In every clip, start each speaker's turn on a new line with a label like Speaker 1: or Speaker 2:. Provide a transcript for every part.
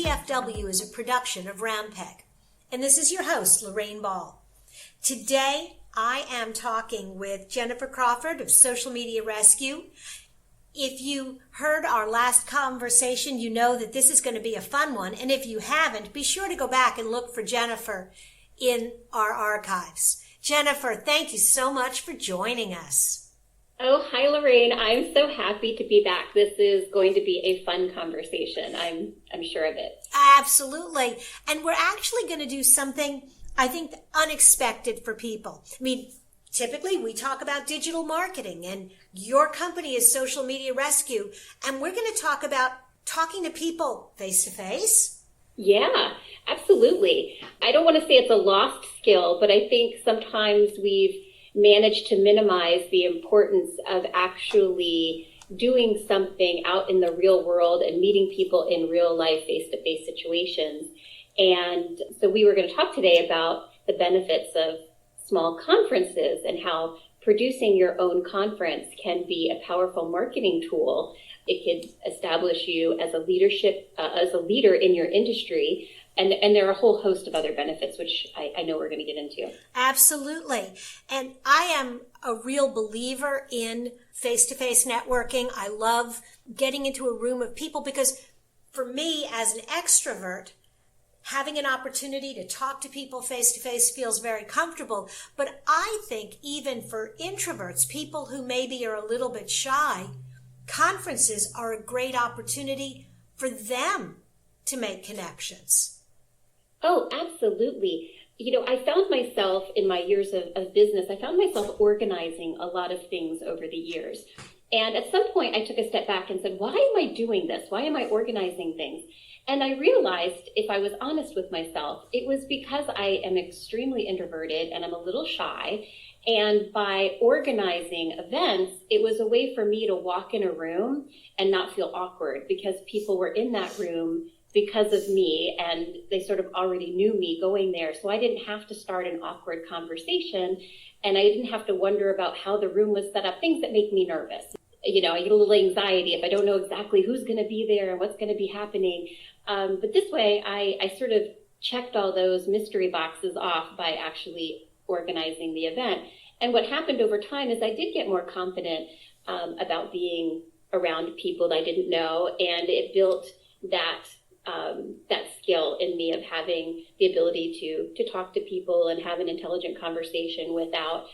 Speaker 1: TFW is a production of Round Peg, and this is your host, Lorraine Ball. Today, I am talking with Jennifer Crawford of Social Media Rescue. If you heard our last conversation, you know that this is going to be a fun one, and if you haven't, be sure to go back and look for Jennifer in our archives. Jennifer, thank you so much for joining us.
Speaker 2: Oh, hi, Lorraine. I'm so happy to be back. This is going to be a fun conversation. I'm sure of it.
Speaker 1: Absolutely. And we're actually going to do something, I think, unexpected for people. I mean, typically we talk about digital marketing, and your company is Social Media Rescue, and we're going to talk about talking to people face-to-face.
Speaker 2: Yeah, absolutely. I don't want to say it's a lost skill, but I think sometimes we've managed to minimize the importance of actually doing something out in the real world and meeting people in real life face-to-face situations. And so we were going to talk today about the benefits of small conferences and how producing your own conference can be a powerful marketing tool. It could establish you as a leader in your industry. And there are a whole host of other benefits, which I know we're going to get into.
Speaker 1: Absolutely. And I am a real believer in face-to-face networking. I love getting into a room of people because for me as an extrovert, having an opportunity to talk to people face-to-face feels very comfortable. But I think even for introverts, people who maybe are a little bit shy, conferences are a great opportunity for them to make connections.
Speaker 2: Oh, absolutely. You know, I found myself in my years of business, I found myself organizing a lot of things over the years. And at some point I took a step back and said, why am I doing this? Why am I organizing things? And I realized, if I was honest with myself, it was because I am extremely introverted and I'm a little shy. And by organizing events, it was a way for me to walk in a room and not feel awkward because people were in that room because of me, and they sort of already knew me going there. So I didn't have to start an awkward conversation, and I didn't have to wonder about how the room was set up, things that make me nervous. You know, I get a little anxiety if I don't know exactly who's going to be there and what's going to be happening. But this way, I sort of checked all those mystery boxes off by actually organizing the event. And what happened over time is I did get more confident about being around people that I didn't know, and it built that skill in me of having the ability to talk to people and have an intelligent conversation without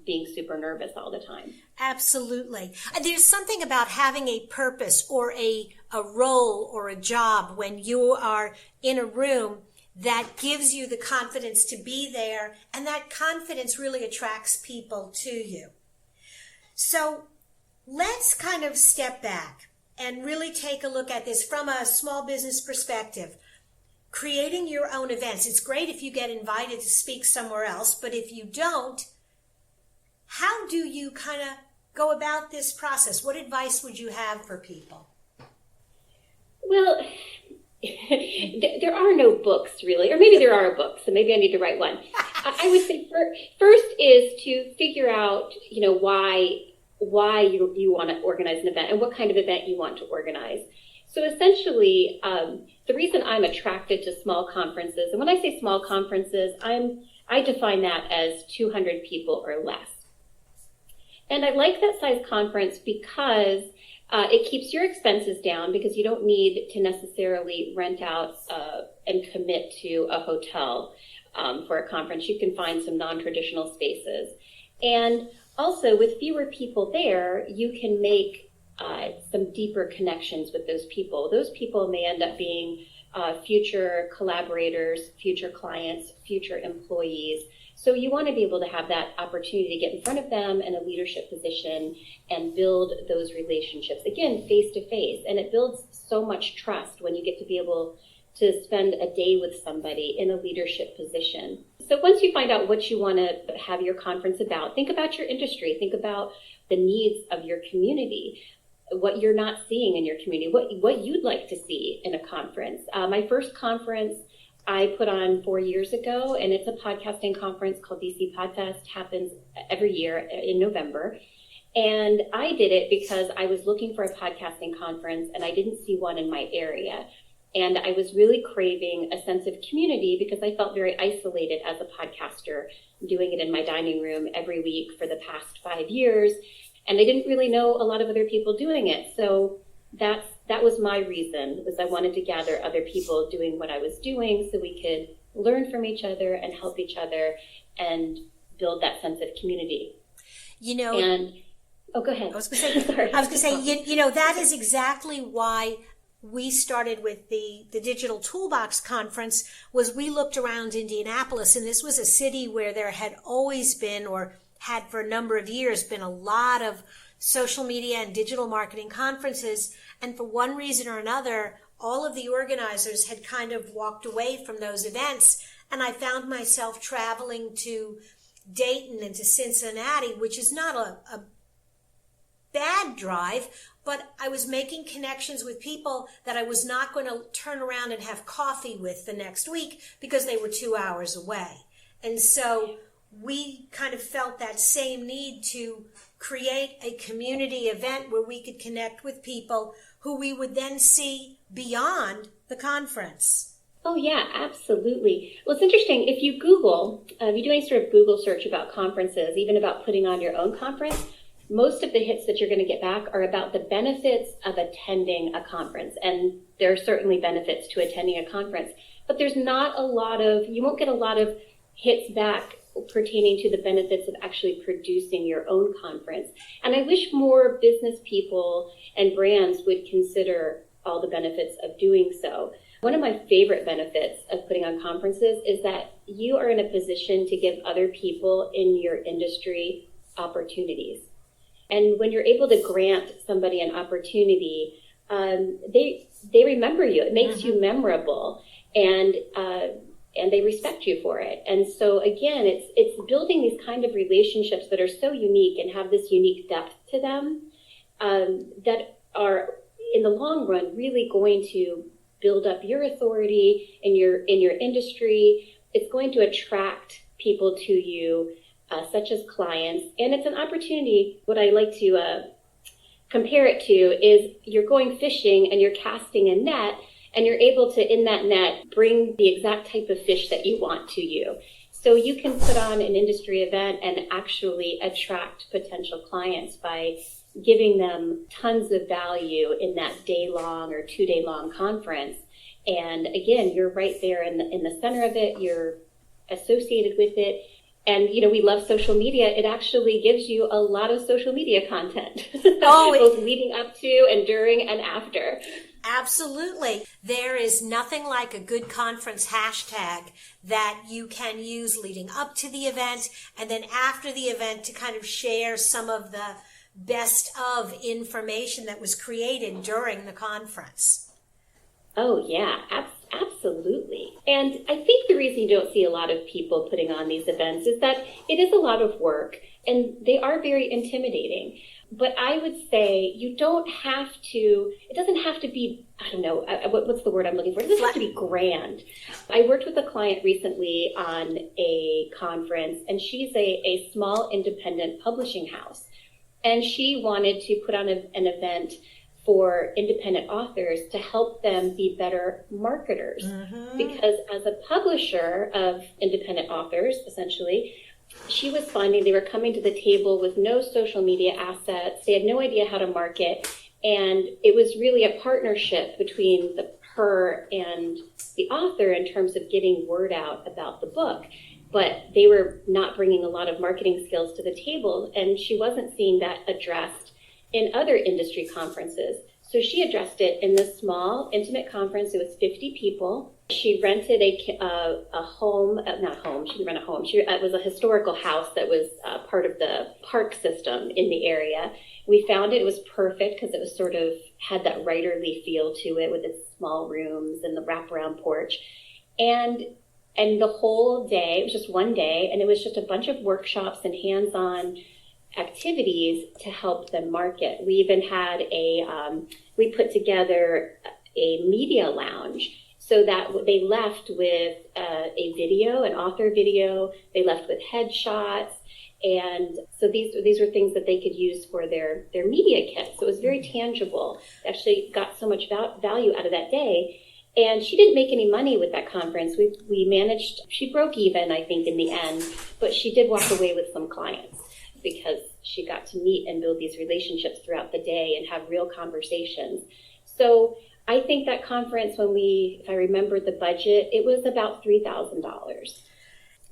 Speaker 2: being super nervous all the time.
Speaker 1: Absolutely. There's something about having a purpose or a role or a job when you are in a room that gives you the confidence to be there, and that confidence really attracts people to you. So let's kind of step back and really take a look at this from a small business perspective. Creating your own events. It's great if you get invited to speak somewhere else, but if you don't, how do you kind of go about this process? What advice would you have for people?
Speaker 2: Well, there are no books really, or maybe there are books, so maybe I need to write one. I would say first is to figure out, you know, why you want to organize an event and what kind of event you want to organize. So essentially, the reason I'm attracted to small conferences, and when I say small conferences, I define that as 200 people or less. And I like that size conference because it keeps your expenses down, because you don't need to necessarily rent out and commit to a hotel for a conference. You can find some non-traditional spaces. And also, with fewer people there, you can make some deeper connections with those people. Those people may end up being future collaborators, future clients, future employees. So you want to be able to have that opportunity to get in front of them in a leadership position and build those relationships, again, face to face. And it builds so much trust when you get to be able to spend a day with somebody in a leadership position. So once you find out what you want to have your conference about, think about your industry, think about the needs of your community, what you're not seeing in your community, what you'd like to see in a conference. My first conference I put on 4 years ago, and it's a podcasting conference called DC Podfest, happens every year in November. And I did it because I was looking for a podcasting conference and I didn't see one in my area. And I was really craving a sense of community because I felt very isolated as a podcaster, doing it in my dining room every week for the past 5 years. And I didn't really know a lot of other people doing it. So that was my reason, was I wanted to gather other people doing what I was doing so we could learn from each other and help each other and build that sense of community.
Speaker 1: You know,
Speaker 2: and go ahead.
Speaker 1: I was going to say, you know, that is exactly why we started with the Digital Toolbox Conference. Was we looked around Indianapolis, and this was a city where there had always been, or had for a number of years, been a lot of social media and digital marketing conferences. And for one reason or another, all of the organizers had kind of walked away from those events. And I found myself traveling to Dayton and to Cincinnati, which is not a bad drive, but I was making connections with people that I was not going to turn around and have coffee with the next week because they were 2 hours away. And so we kind of felt that same need to create a community event where we could connect with people who we would then see beyond the conference.
Speaker 2: Oh, yeah, absolutely. Well, it's interesting. If you Google, if you do any sort of Google search about conferences, even about putting on your own conference, most of the hits that you're going to get back are about the benefits of attending a conference. And there are certainly benefits to attending a conference, but there's not a lot of, you won't get a lot of hits back pertaining to the benefits of actually producing your own conference. And I wish more business people and brands would consider all the benefits of doing so. One of my favorite benefits of putting on conferences is that you are in a position to give other people in your industry opportunities. And when you're able to grant somebody an opportunity, they remember you. It makes you memorable, and they respect you for it. And so again, it's building these kind of relationships that are so unique and have this unique depth to them, that are in the long run really going to build up your authority in your industry. It's going to attract people to you, such as clients. And it's an opportunity. What I like to compare it to is you're going fishing and you're casting a net, and you're able to, in that net, bring the exact type of fish that you want to you. So you can put on an industry event and actually attract potential clients by giving them tons of value in that day-long or 2-day-long conference. And again, you're right there in the center of it. You're associated with it. And, you know, we love social media. It actually gives you a lot of social media content, both leading up to and during and after.
Speaker 1: Absolutely. There is nothing like a good conference hashtag that you can use leading up to the event and then after the event to kind of share some of the best of information that was created during the conference.
Speaker 2: Oh, yeah, absolutely. And I think the reason you don't see a lot of people putting on these events is that it is a lot of work and they are very intimidating. But I would say you don't have to, it doesn't have to be, I don't know, what's the word I'm looking for? It doesn't have to be grand. I worked with a client recently on a conference, and she's a small independent publishing house. And she wanted to put on an event for independent authors to help them be better marketers. Mm-hmm. Because as a publisher of independent authors, essentially, she was finding they were coming to the table with no social media assets. They had no idea how to market. And it was really a partnership between her and the author in terms of getting word out about the book. But they were not bringing a lot of marketing skills to the table. And she wasn't seeing that addressed in other industry conferences. So she addressed it in this small, intimate conference. It was 50 people. She rented a home, not home, she didn't rent a home. It was a historical house that was part of the park system in the area. We found it was perfect because it was sort of had that writerly feel to it with its small rooms and the wraparound porch. And the whole day, it was just one day, and it was just a bunch of workshops and hands-on activities to help them market. We even had we put together a media lounge so that they left with a video, an author video. They left with headshots. And so these were things that they could use for their media kit. So it was very tangible. Actually got so much value out of that day. And she didn't make any money with that conference. We managed, she broke even, I think, in the end, but she did walk away with some clients because she got to meet and build these relationships throughout the day and have real conversations. So I think that conference, if I remember the budget, it was about $3,000.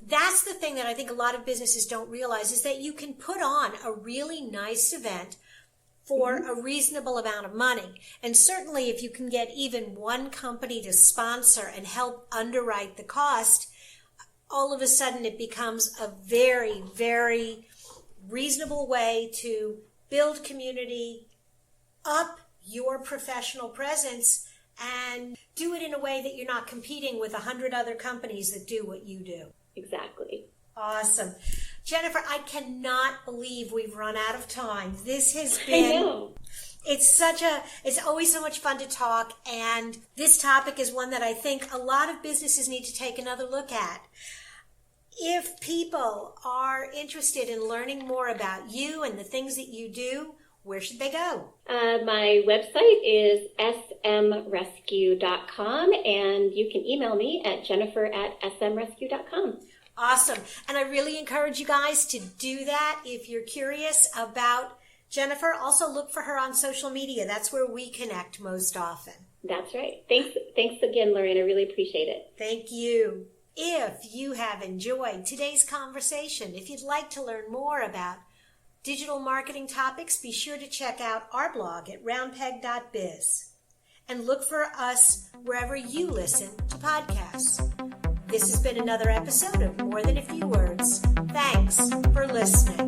Speaker 1: That's the thing that I think a lot of businesses don't realize is that you can put on a really nice event for a reasonable amount of money. And certainly if you can get even one company to sponsor and help underwrite the cost, all of a sudden it becomes a very, very reasonable way to build community, up your professional presence, and do it in a way that you're not competing with 100 other companies that do what you do.
Speaker 2: Exactly.
Speaker 1: Awesome. Jennifer, I cannot believe we've run out of time. This has been,
Speaker 2: I know.
Speaker 1: It's always so much fun to talk, and this topic is one that I think a lot of businesses need to take another look at. If people are interested in learning more about you and the things that you do, where should they go?
Speaker 2: My website is smrescue.com, and you can email me at jennifer@smrescue.com.
Speaker 1: Awesome. And I really encourage you guys to do that. If you're curious about Jennifer, also look for her on social media. That's where we connect most often.
Speaker 2: That's right. Thanks again, Lorraine. I really appreciate it.
Speaker 1: Thank you. If you have enjoyed today's conversation, if you'd like to learn more about digital marketing topics, be sure to check out our blog at roundpeg.biz and look for us wherever you listen to podcasts. This has been another episode of More Than a Few Words. Thanks for listening.